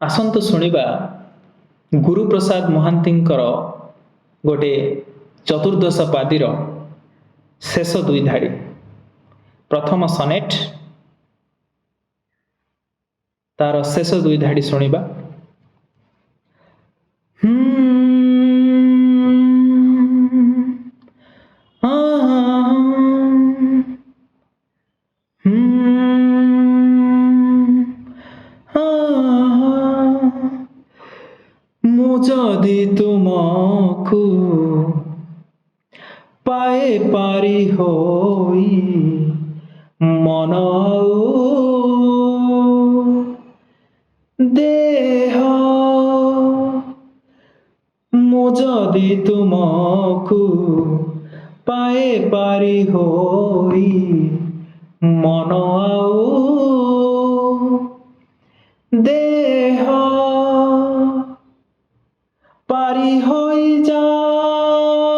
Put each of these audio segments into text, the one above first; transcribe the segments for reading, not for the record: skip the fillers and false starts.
आसंतु शुणिबा गुरुप्रसाद महांतींकर गोटे चतुर्दश पादीर शेष दुई धाड़ी। प्रथम सनेट तार शेष दुई धाड़ी शुणिबा। ମୁଁ ଯଦି ତୁମକୁ ପାଏ ପାରି ହୋଇ ମନ ଦେହ, ମୁଁ ଯଦି ତୁମକୁ ପାଏ ପାରି ହୋଇ ମନ ଦେହ পারি হই যান্তি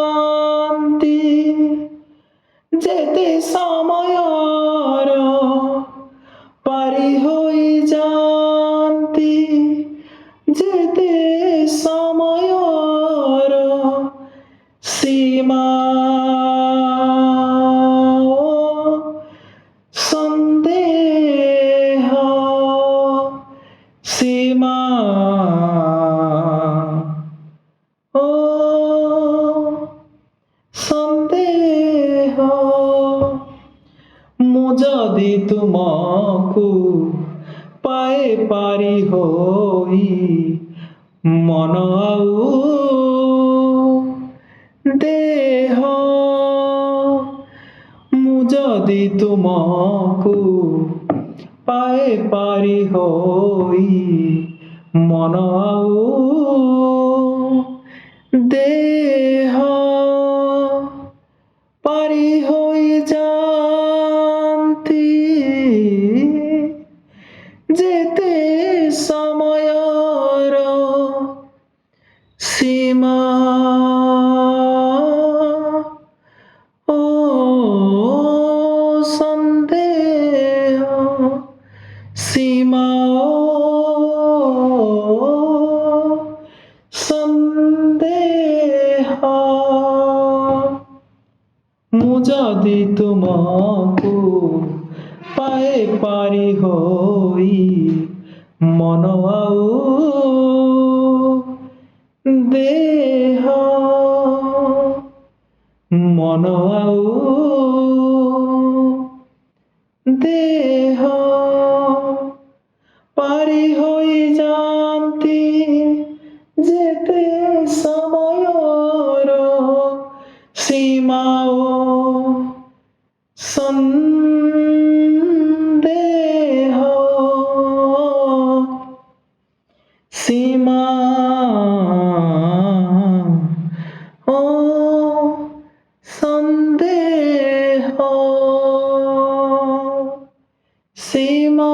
যেতে সময়র, পারি হই যান্তি যেতে সময়র সীমা সন্দেহ সীমা সন্দেহ। ମୁଁ ଯଦି ତୁମକୁ ପାଏ ପାରି ହୋଇ ମନ ଦେହ, ମୁଁ ଯଦି ତୁମକୁ ପାଏ ପାରି ହୋଇ ମନ দেহ পারি হই যান্তি যেতে সময়র সীমা ও সন্দেহ সীমা সন্দেহ। ମୁଁ ଯଦି ତୁମକୁ ପାଏ ପାରି ହୋଇ ମନ ଦେହ, ମନ ଦେହ পারি হই যান্তি যেতে সময়র সীমা সন্দেহ সীমা ও সন্দেহ সীমা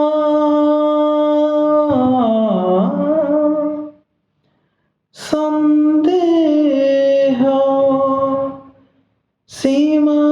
সন্দেহ সীমা